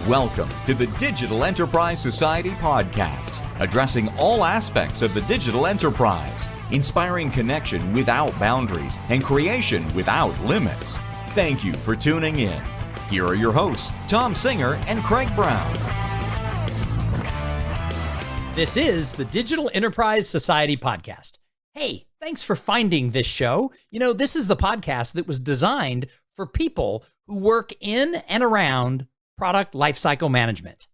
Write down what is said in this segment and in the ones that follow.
Welcome to the Digital Enterprise Society podcast, addressing all aspects of the digital enterprise, inspiring connection without boundaries and creation without limits. Thank you for tuning in. Here are your hosts, Thom Singer and Craig Brown. This is the Digital Enterprise Society podcast. Hey, thanks for finding this show. You know, this is the podcast that was designed for people who work in and around product lifecycle management.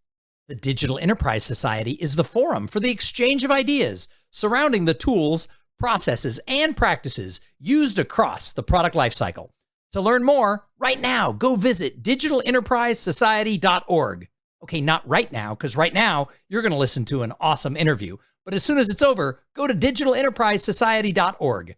The Digital Enterprise Society is the forum for the exchange of ideas surrounding the tools, processes, and practices used across the product lifecycle. To learn more, right now, go visit digitalenterprisesociety.org. Okay, not right now, because right now you're going to listen to an awesome interview. But as soon as it's over, go to digitalenterprisesociety.org.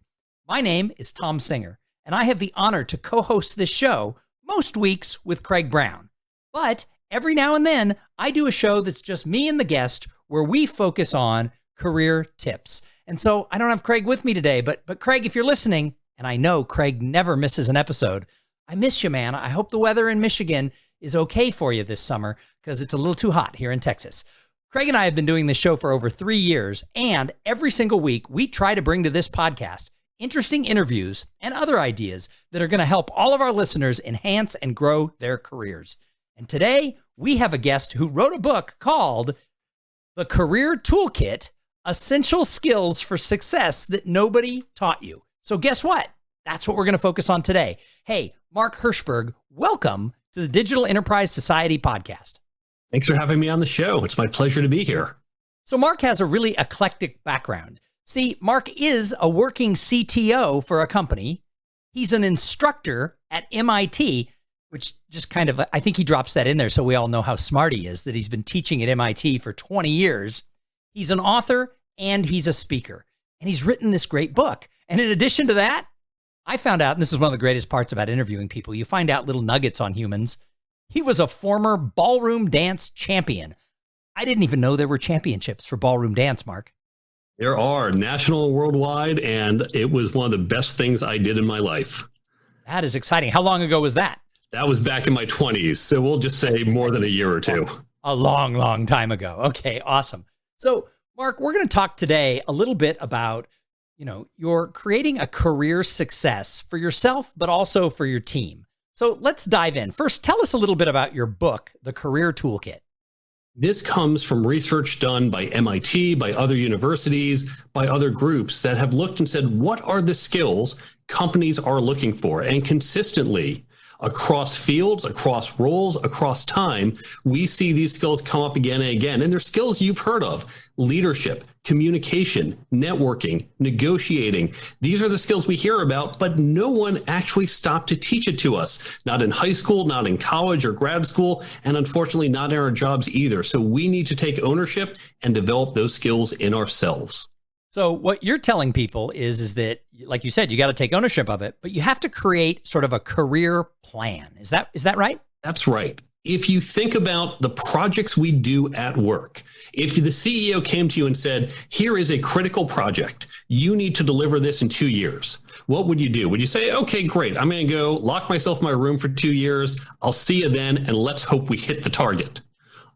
My name is Thom Singer, and I have the honor to co-host this show most weeks with Craig Brown. But every now and then, I do a show that's just me and the guest where we focus on career tips. And so I don't have Craig with me today, but Craig, if you're listening, and I know Craig never misses an episode, I miss you, man. I hope the weather in Michigan is okay for you this summer because it's a little too hot here in Texas. Craig and I have been doing this show for over 3 years, and every single week we try to bring to this podcast interesting interviews and other ideas that are going to help all of our listeners enhance and grow their careers. And today we have a guest who wrote a book called The Career Toolkit, Essential Skills for Success That Nobody Taught You. So guess what? That's what we're going to focus on today. Hey, Mark Herschberg, welcome to the Digital Enterprise Society podcast. Thanks for having me on the show. It's my pleasure to be here. So Mark has a really eclectic background. See, Mark is a working CTO for a company. He's an instructor at MIT, which just kind of, I think he drops that in there so we all know how smart he is, that he's been teaching at MIT for 20 years. He's an author and he's a speaker. And he's written this great book. And in addition to that, I found out, and this is one of the greatest parts about interviewing people, you find out little nuggets on humans. He was a former ballroom dance champion. I didn't even know there were championships for ballroom dance, Mark. There are, national and worldwide, and it was one of the best things I did in my life. That is exciting. How long ago was that? That was back in my 20s, so we'll just say more than a year or two. A long, long time ago. Okay, awesome. So, Mark, we're going to talk today a little bit about, you're creating a career success for yourself, but also for your team. So let's dive in. First, tell us a little bit about your book, The Career Toolkit. This comes from research done by MIT, by other universities, by other groups that have looked and said, what are the skills companies are looking for? And consistently, across fields, across roles, across time, we see these skills come up again and again. And they're skills you've heard of: leadership, communication, networking, negotiating. These are the skills we hear about, but no one actually stopped to teach it to us. Not in high school, not in college or grad school, and unfortunately not in our jobs either. So we need to take ownership and develop those skills in ourselves. So what you're telling people is that, like you said, you got to take ownership of it, but you have to create sort of a career plan. Is that right? That's right. If you think about the projects we do at work, if the CEO came to you and said, here is a critical project, you need to deliver this in 2 years, what would you do? Would you say, okay, great, I'm going to go lock myself in my room for 2 years. I'll see you then, and let's hope we hit the target?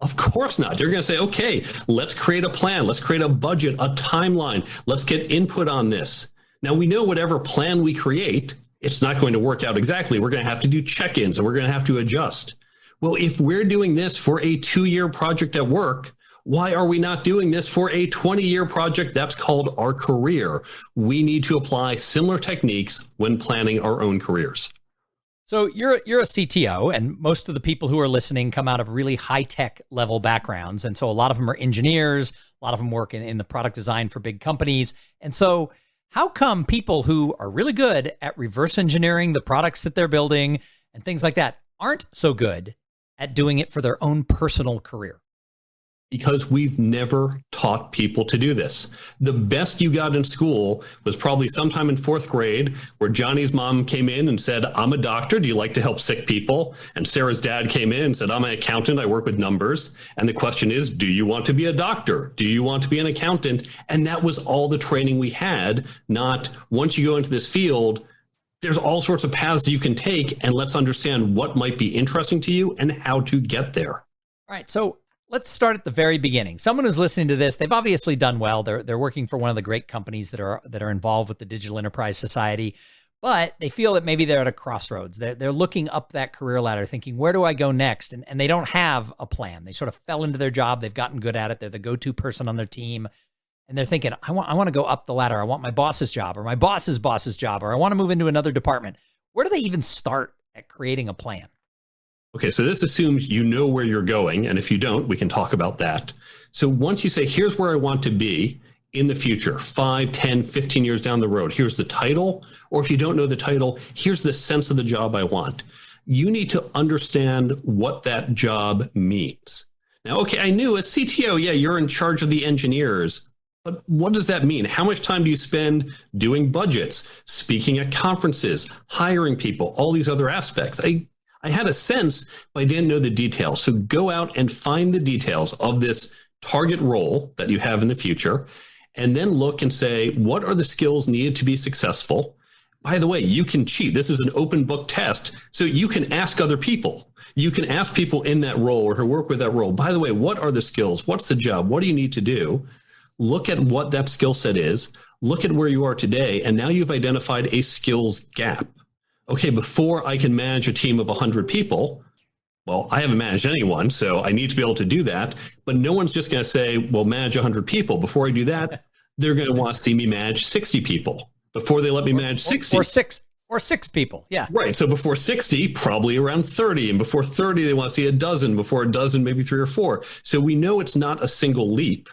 Of course not. You're going to say, okay, let's create a plan. Let's create a budget, a timeline. Let's get input on this. Now, we know whatever plan we create, it's not going to work out exactly. We're going to have to do check-ins and we're going to have to adjust. Well, if we're doing this for a 2-year project at work, why are we not doing this for a 20-year project that's called our career? We need to apply similar techniques when planning our own careers. So you're a CTO, and most of the people who are listening come out of really high-tech level backgrounds. And so a lot of them are engineers, a lot of them work in the product design for big companies. And so how come people who are really good at reverse engineering the products that they're building and things like that aren't so good at doing it for their own personal career? Because we've never taught people to do this. The best you got in school was probably sometime in 4th grade, where Johnny's mom came in and said, I'm a doctor. Do you like to help sick people? And Sarah's dad came in and said, I'm an accountant. I work with numbers. And the question is, do you want to be a doctor? Do you want to be an accountant? And that was all the training we had. Not once you go into this field, there's all sorts of paths you can take, and let's understand what might be interesting to you and how to get there. All right, so let's start at the very beginning. Someone who's listening to this, they've obviously done well. They're working for one of the great companies that are involved with the Digital Enterprise Society, but they feel that maybe they're at a crossroads. They're looking up that career ladder, thinking, where do I go next? And they don't have a plan. They sort of fell into their job. They've gotten good at it. They're the go-to person on their team. And they're thinking, I want to go up the ladder. I want my boss's job or my boss's boss's job, or I want to move into another department. Where do they even start at creating a plan? Okay, so this assumes you know where you're going. And if you don't, we can talk about that. So once you say, here's where I want to be in the future, 5, 10, 15 years down the road, here's the title. Or if you don't know the title, here's the sense of the job I want. You need to understand what that job means. Now, okay, I knew as CTO, yeah, you're in charge of the engineers. But what does that mean? How much time do you spend doing budgets, speaking at conferences, hiring people, all these other aspects? I had a sense, but I didn't know the details. So go out and find the details of this target role that you have in the future, and then look and say, what are the skills needed to be successful? By the way, you can cheat. This is an open book test. So you can ask other people. You can ask people in that role or who work with that role, by the way, what are the skills? What's the job? What do you need to do? Look at what that skill set is. Look at where you are today. And now you've identified a skills gap. Okay, before I can manage a team of 100 people, well, I haven't managed anyone, so I need to be able to do that. But no one's just going to say, well, manage 100 people. Before I do that, they're going to want to see me manage 60 people. Before they let me manage 60. Or six people, yeah. Right, so before 60, probably around 30. And before 30, they want to see a dozen. Before a dozen, maybe 3 or 4. So we know it's not a single leap.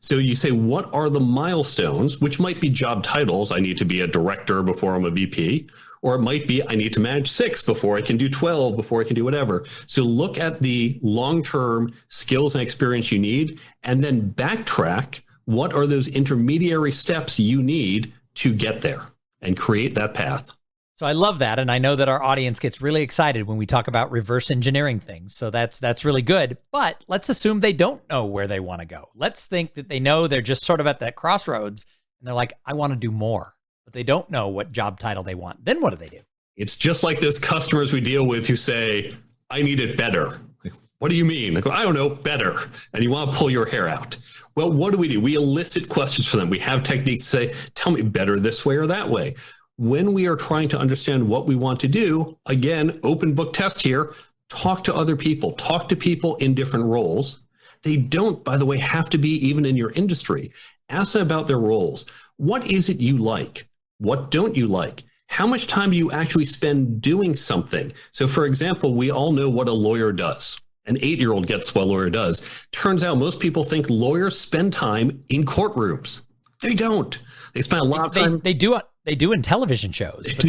So you say, what are the milestones, which might be job titles? I need to be a director before I'm a VP. Or it might be I need to manage 6 before I can do 12, before I can do whatever. So look at the long-term skills and experience you need, and then backtrack what are those intermediary steps you need to get there and create that path. So I love that. And I know that our audience gets really excited when we talk about reverse engineering things. So that's really good. But let's assume they don't know where they want to go. Let's think that they know they're just sort of at that crossroads and they're like, I want to do more. But they don't know what job title they want. Then what do? It's just like those customers we deal with who say, I need it better. Like, what do you mean? Like, I don't know, better. And you want to pull your hair out. Well, what do? We elicit questions for them. We have techniques to say, tell me better this way or that way. When we are trying to understand what we want to do, again, open book test here, talk to other people, talk to people in different roles. They don't, by the way, have to be even in your industry. Ask them about their roles. What is it you like? What don't you like? How much time do you actually spend doing something? So for example, we all know what a lawyer does. An 8-year-old gets what a lawyer does. Turns out most people think lawyers spend time in courtrooms. They don't. They spend a lot of time. They do in television shows, but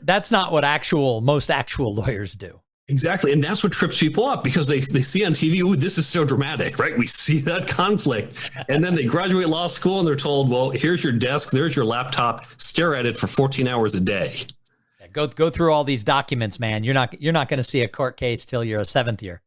that's not what most actual lawyers do. Exactly. And that's what trips people up because they see on TV, ooh, this is so dramatic, right? We see that conflict. And then they graduate law school and they're told, well, here's your desk, there's your laptop, stare at it for 14 hours a day. Yeah, go through all these documents, man. You're not going to see a court case till you're a 7th year.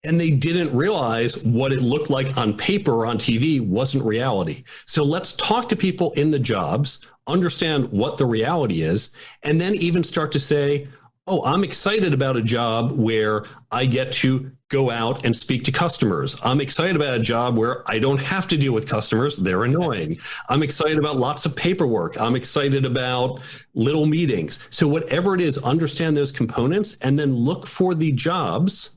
And they didn't realize what it looked like on paper or on TV wasn't reality. So let's talk to people in the jobs, understand what the reality is, and then even start to say, oh, I'm excited about a job where I get to go out and speak to customers. I'm excited about a job where I don't have to deal with customers. They're annoying. I'm excited about lots of paperwork. I'm excited about little meetings. So whatever it is, understand those components and then look for the jobs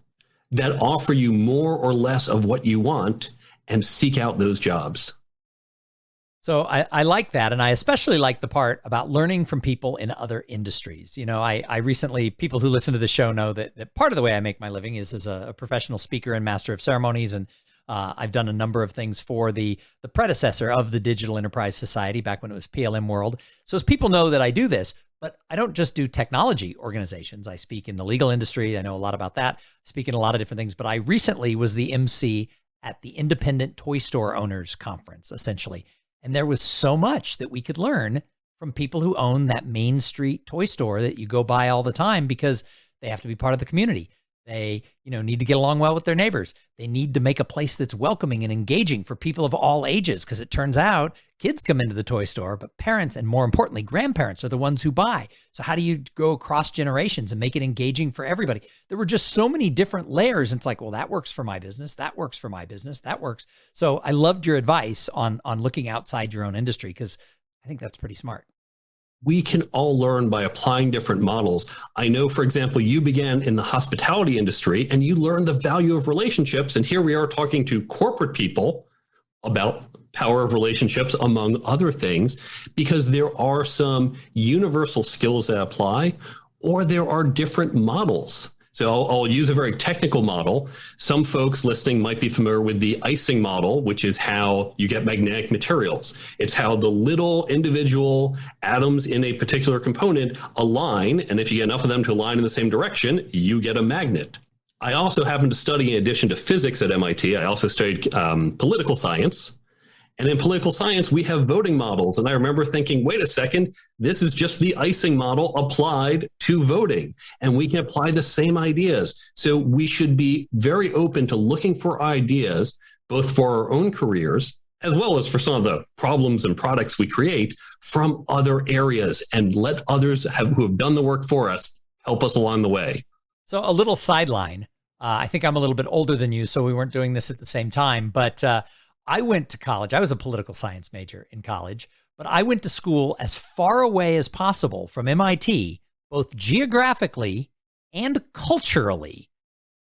that offer you more or less of what you want and seek out those jobs. So I like that. And I especially like the part about learning from people in other industries. You know, I recently, people who listen to the show know that part of the way I make my living is as a professional speaker and master of ceremonies. And I've done a number of things for the predecessor of the Digital Enterprise Society back when it was PLM World. So as people know that I do this, but I don't just do technology organizations. I speak in the legal industry. I know a lot about that. I speak in a lot of different things, but I recently was the MC at the Independent Toy Store Owners Conference, essentially. And there was so much that we could learn from people who own that Main Street toy store that you go by all the time because they have to be part of the community. They, need to get along well with their neighbors. They need to make a place that's welcoming and engaging for people of all ages, because it turns out kids come into the toy store, but parents, and more importantly, grandparents, are the ones who buy. So how do you go across generations and make it engaging for everybody? There were just so many different layers. And it's like, well, that works for my business. That works for my business. That works. So I loved your advice on looking outside your own industry, because I think that's pretty smart. We can all learn by applying different models. I know, for example, you began in the hospitality industry and you learned the value of relationships. And here we are talking to corporate people about power of relationships, among other things, because there are some universal skills that apply, or there are different models. So I'll use a very technical model. Some folks listening might be familiar with the icing model, which is how you get magnetic materials. It's how the little individual atoms in a particular component align, and if you get enough of them to align in the same direction, you get a magnet. I also happen to study, in addition to physics at MIT, I also studied political science. And in political science, we have voting models. And I remember thinking, wait a second, this is just the icing model applied to voting. And we can apply the same ideas. So we should be very open to looking for ideas, both for our own careers, as well as for some of the problems and products we create from other areas, and let others who have done the work for us help us along the way. So a little sideline. I think I'm a little bit older than you, so we weren't doing this at the same time. But I went to college. I was a political science major in college, but I went to school as far away as possible from MIT, both geographically and culturally,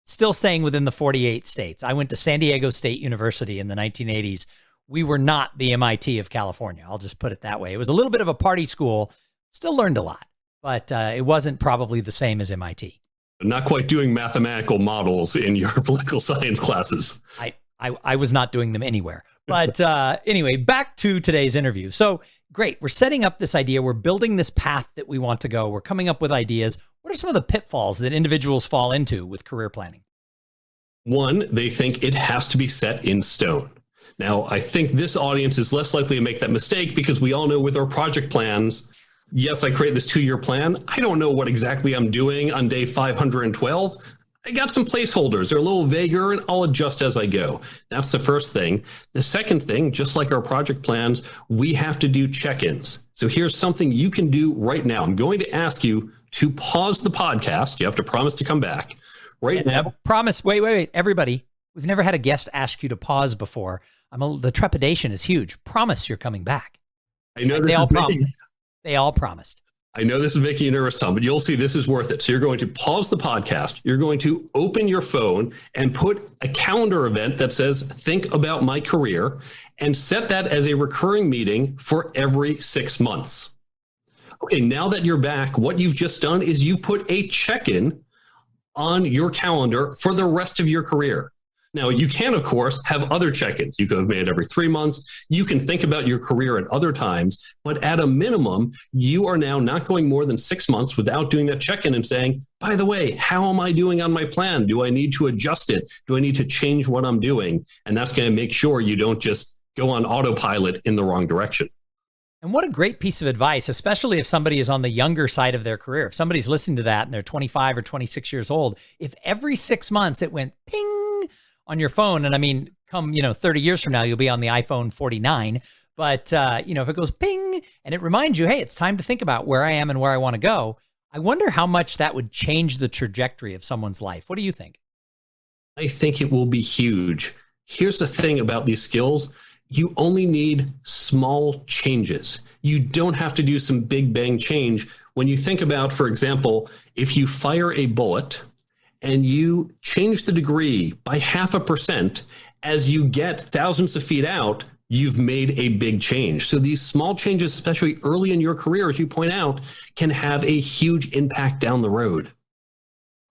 still staying within the 48 states. I went to San Diego State University in the 1980s. We were not the MIT of California. I'll just put it that way. It was a little bit of a party school, still learned a lot, but it wasn't probably the same as MIT. Not quite doing mathematical models in your political science classes. I was not doing them anywhere. But anyway, back to today's interview. So great. We're setting up this idea. We're building this path that we want to go. We're coming up with ideas. What are some of the pitfalls that individuals fall into with career planning? One, they think it has to be set in stone. Now, I think this audience is less likely to make that mistake, because we all know with our project plans, yes, I create this 2-year plan. I don't know what exactly I'm doing on day 512. I got some placeholders. They're a little vaguer, and I'll adjust as I go. That's the first thing. The second thing, just like our project plans, we have to do check-ins. So here's something you can do right now. I'm going to ask you to pause the podcast. You have to promise to come back right now. Promise. Wait. Everybody, we've never had a guest ask you to pause before. The trepidation is huge. Promise you're coming back. I know they all promised. I know this is making you nervous, Tom, but you'll see this is worth it. So you're going to pause the podcast. You're going to open your phone and put a calendar event that says, think about my career, and set that as a recurring meeting for every 6 months. Okay, now that you're back, what you've just done is you put a check-in on your calendar for the rest of your career. Now, you can, of course, have other check-ins. You could have made it every 3 months. You can think about your career at other times, but at a minimum, you are now not going more than 6 months without doing that check-in and saying, by the way, how am I doing on my plan? Do I need to adjust it? Do I need to change what I'm doing? And that's going to make sure you don't just go on autopilot in the wrong direction. And what a great piece of advice, especially if somebody is on the younger side of their career. If somebody's listening to that and they're 25 or 26 years old, if every 6 months it went ping on your phone, and I mean, come, 30 years from now, you'll be on the iPhone 49. But, if it goes ping and it reminds you, hey, it's time to think about where I am and where I want to go, I wonder how much that would change the trajectory of someone's life. What do you think? I think it will be huge. Here's the thing about these skills. You only need small changes. You don't have to do some big bang change. When you think about, for example, if you fire a bullet and you change the degree by 0.5%, as you get thousands of feet out, you've made a big change. So these small changes, especially early in your career, as you point out, can have a huge impact down the road.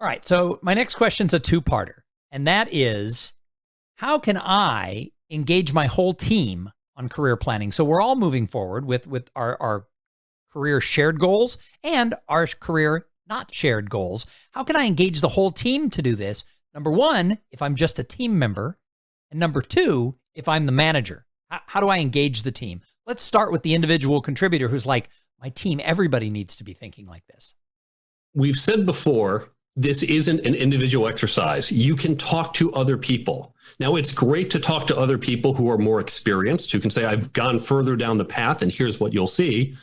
All right. So my next question's a two-parter, and that is, how can I engage my whole team on career planning? So we're all moving forward with our career shared goals and our career not shared goals. How can I engage the whole team to do this? Number one, if I'm just a team member, and number two, if I'm the manager. How do I engage the team? Let's start with the individual contributor who's like, my team, everybody needs to be thinking like this. We've said before, this isn't an individual exercise. You can talk to other people. Now, it's great to talk to other people who are more experienced, who can say, I've gone further down the path and here's what you'll see.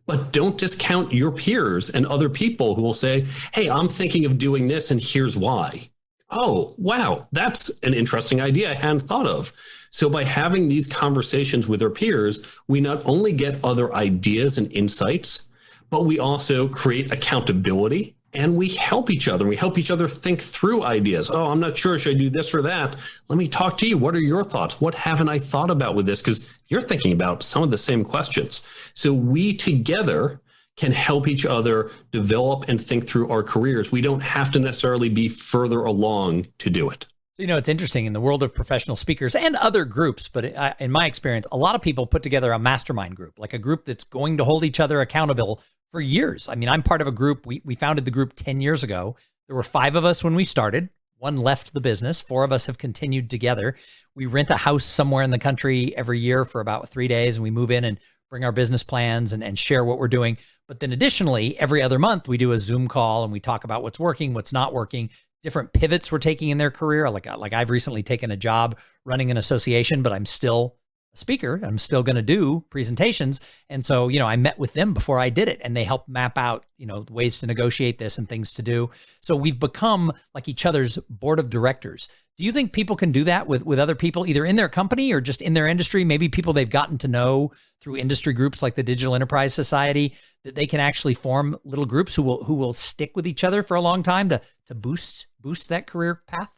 But don't discount your peers and other people who will say, hey, I'm thinking of doing this and here's why. Oh, wow, that's an interesting idea I hadn't thought of. So by having these conversations with our peers, we not only get other ideas and insights, but we also create accountability and we help each other. We help each other think through ideas. Oh, I'm not sure. Should I do this or that? Let me talk to you. What are your thoughts? What haven't I thought about with this? Because you're thinking about some of the same questions. So we together can help each other develop and think through our careers. We don't have to necessarily be further along to do it. So, it's interesting in the world of professional speakers and other groups, but in my experience, a lot of people put together a mastermind group, like a group that's going to hold each other accountable for years. I mean, I'm part of a group. We founded the group 10 years ago. There were 5 of us when we started. 1 left the business. 4 of us have continued together. We rent a house somewhere in the country every year for about 3 days, and we move in and bring our business plans and share what we're doing. But then additionally, every other month, we do a Zoom call and we talk about what's working, what's not working, different pivots we're taking in their career. Like I've recently taken a job running an association, but I'm still a speaker. I'm still going to do presentations. And so, I met with them before I did it, and they helped map out, ways to negotiate this and things to do. So we've become like each other's board of directors. Do you think people can do that with other people, either in their company or just in their industry? Maybe people they've gotten to know through industry groups like the Digital Enterprise Society, that they can actually form little groups who will stick with each other for a long time to boost that career path?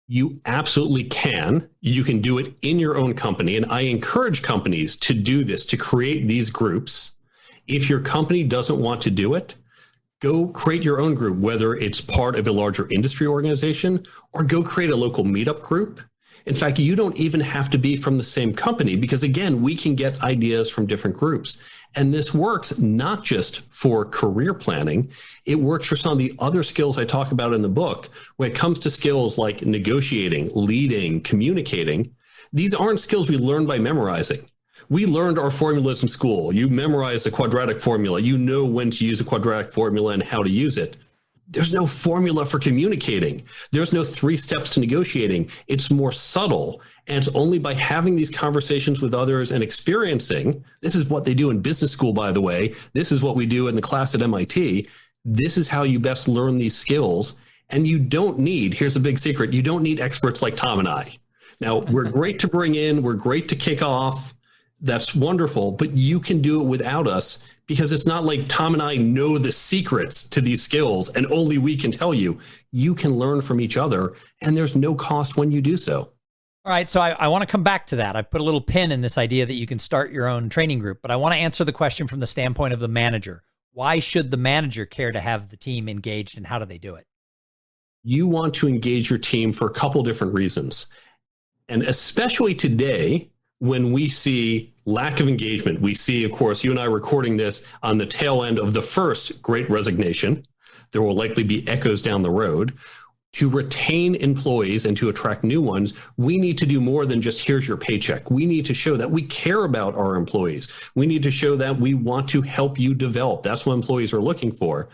You absolutely can. You can do it in your own company. And I encourage companies to do this, to create these groups. If your company doesn't want to do it, go create your own group, whether it's part of a larger industry organization or go create a local meetup group. In fact, you don't even have to be from the same company because, again, we can get ideas from different groups. And this works not just for career planning. It works for some of the other skills I talk about in the book. When it comes to skills like negotiating, leading, communicating, these aren't skills we learn by memorizing. We learned our formulas in school. You memorize the quadratic formula. You know when to use a quadratic formula and how to use it. There's no formula for communicating. There's no 3 steps to negotiating. It's more subtle. And it's only by having these conversations with others and experiencing, this is what they do in business school, by the way. This is what we do in the class at MIT. This is how you best learn these skills. And you don't need, here's a big secret, you don't need experts like Thom and I. Now, we're great to bring in. We're great to kick off. That's wonderful. But you can do it without us, because it's not like Thom and I know the secrets to these skills and only we can tell you. You can learn from each other, and there's no cost when you do so. All right, so I want to come back to that. I put a little pin in this idea that you can start your own training group, but I want to answer the question from the standpoint of the manager. Why should the manager care to have the team engaged, and how do they do it? You want to engage your team for a couple different reasons. And especially today, when we see lack of engagement, we see, of course, you and I are recording this on the tail end of the first Great Resignation. There will likely be echoes down the road. To retain employees and to attract new ones, we need to do more than just here's your paycheck. We need to show that we care about our employees. We need to show that we want to help you develop. That's what employees are looking for.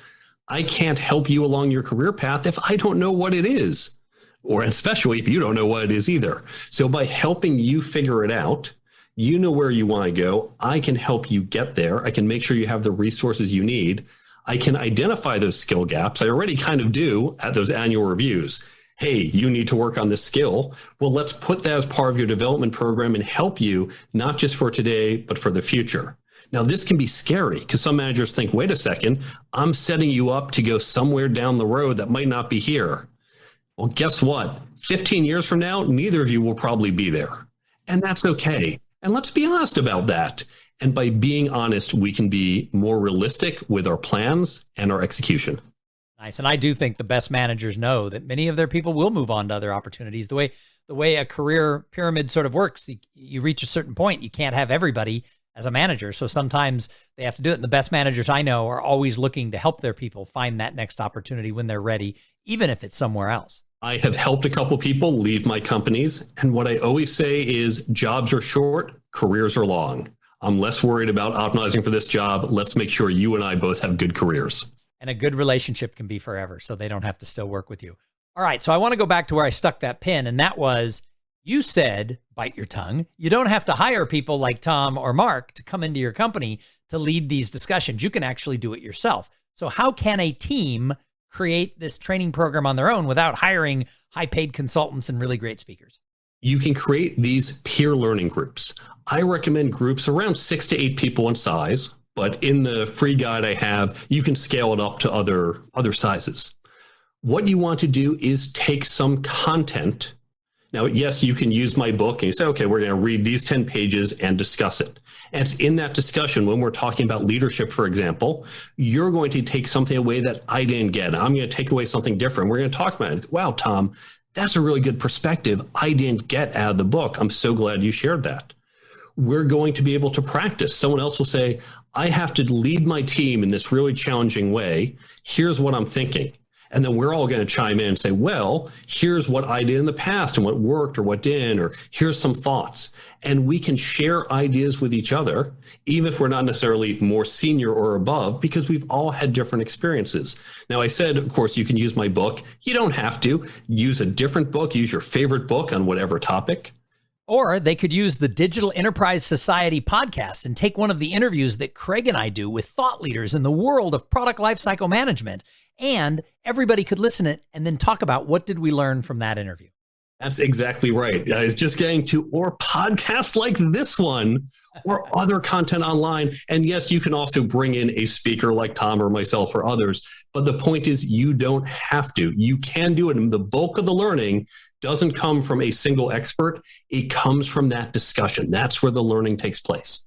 I can't help you along your career path if I don't know what it is, or especially if you don't know what it is either. So by helping you figure it out, you know where you want to go. I can help you get there. I can make sure you have the resources you need. I can identify those skill gaps. I already kind of do at those annual reviews. Hey, you need to work on this skill. Well, let's put that as part of your development program and help you, not just for today, but for the future. Now, this can be scary because some managers think, wait a second, I'm setting you up to go somewhere down the road that might not be here. Well, guess what? 15 years from now, neither of you will probably be there. And that's okay. And let's be honest about that. And by being honest, we can be more realistic with our plans and our execution. Nice. And I do think the best managers know that many of their people will move on to other opportunities. The way a career pyramid sort of works, you reach a certain point, you can't have everybody as a manager. So sometimes they have to do it. And the best managers I know are always looking to help their people find that next opportunity when they're ready, even if it's somewhere else. I have helped a couple people leave my companies. And what I always say is jobs are short, careers are long. I'm less worried about optimizing for this job. Let's make sure you and I both have good careers. And a good relationship can be forever, so they don't have to still work with you. All right, so I want to go back to where I stuck that pin, and that was, you said, bite your tongue, you don't have to hire people like Thom or Mark to come into your company to lead these discussions. You can actually do it yourself. So how can a team create this training program on their own without hiring high-paid consultants and really great speakers? You can create these peer learning groups. I recommend groups around 6 to 8 people in size, but in the free guide I have, you can scale it up to other sizes. What you want to do is take some content. Now, yes, you can use my book and you say, okay, we're going to read these 10 pages and discuss it. And it's in that discussion, when we're talking about leadership, for example, you're going to take something away that I didn't get. I'm going to take away something different. We're going to talk about it. Wow, Thom, that's a really good perspective I didn't get out of the book. I'm so glad you shared that. We're going to be able to practice. Someone else will say, I have to lead my team in this really challenging way. Here's what I'm thinking. And then we're all going to chime in and say, well, here's what I did in the past and what worked or what didn't, or here's some thoughts. And we can share ideas with each other, even if we're not necessarily more senior or above, because we've all had different experiences. Now, I said, of course, you can use my book. You don't have to. Use a different book. Use your favorite book on whatever topic. Or they could use the Digital Enterprise Society podcast and take one of the interviews that Craig and I do with thought leaders in the world of product lifecycle management, and everybody could listen to it and then talk about what did we learn from that interview. That's exactly right. I was just getting to, or podcasts like this one, or other content online. And yes, you can also bring in a speaker like Thom or myself or others. But the point is, you don't have to. You can do it. And the bulk of the learning doesn't come from a single expert. It comes from that discussion. That's where the learning takes place.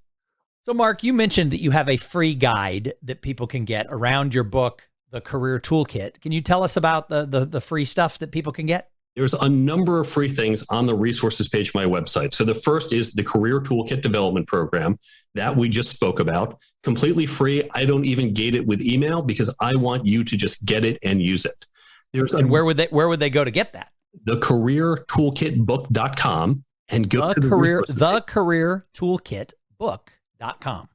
So, Mark, you mentioned that you have a free guide that people can get around your book, The Career Toolkit. Can you tell us about the free stuff that people can get? There's a number of free things on the resources page of my website. So the first is the Career Toolkit Development Program that we just spoke about. Completely free. I don't even gate it with email because I want you to just get it and use it. And where would they go to get that? thecareertoolkitbook.com and go to the careertoolkitbook.com.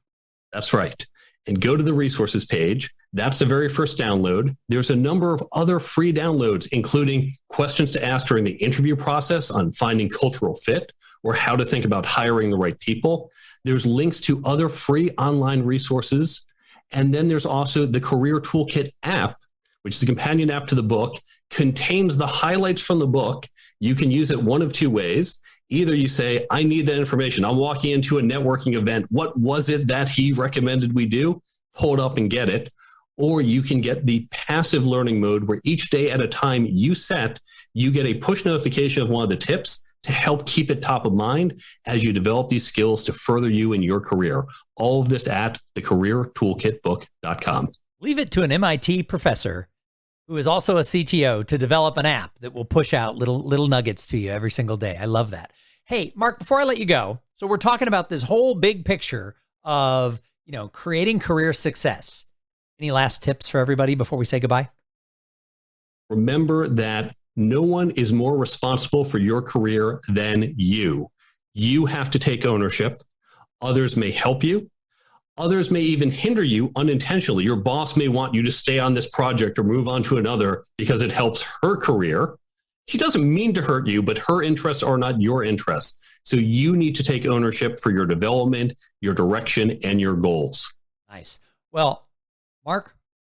That's right. And go to the resources page. That's the very first download. There's a number of other free downloads, including questions to ask during the interview process on finding cultural fit or how to think about hiring the right people. There's links to other free online resources. And then there's also the Career Toolkit app, which is a companion app to the book, contains the highlights from the book. You can use it one of two ways. Either you say, I need that information. I'm walking into a networking event. What was it that he recommended we do? Pull it up and get it. Or you can get the passive learning mode where each day at a time you set, you get a push notification of one of the tips to help keep it top of mind as you develop these skills to further you in your career. All of this at thecareertoolkitbook.com. Leave it to an MIT professor who is also a CTO to develop an app that will push out little nuggets to you every single day. I love that. Hey, Mark, before I let you go, so we're talking about this whole big picture of, creating career success. Any last tips for everybody before we say goodbye? Remember that no one is more responsible for your career than you. You have to take ownership. Others may help you. Others may even hinder you unintentionally. Your boss may want you to stay on this project or move on to another because it helps her career. She doesn't mean to hurt you, but her interests are not your interests. So you need to take ownership for your development, your direction, and your goals. Nice. Well, Mark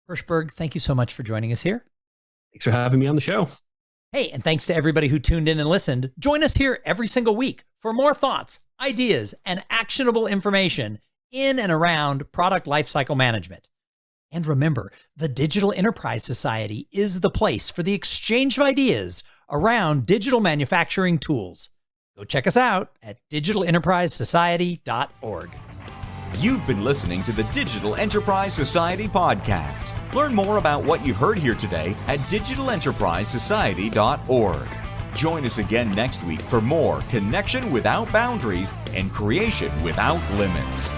Herschberg, thank you so much for joining us here. Thanks for having me on the show. Hey, and thanks to everybody who tuned in and listened. Join us here every single week for more thoughts, ideas, and actionable information in and around product lifecycle management. And remember, the Digital Enterprise Society is the place for the exchange of ideas around digital manufacturing tools. Go check us out at digitalenterprisesociety.org. You've been listening to the Digital Enterprise Society podcast. Learn more about what you heard here today at digitalenterprisesociety.org. Join us again next week for more connection without boundaries and creation without limits.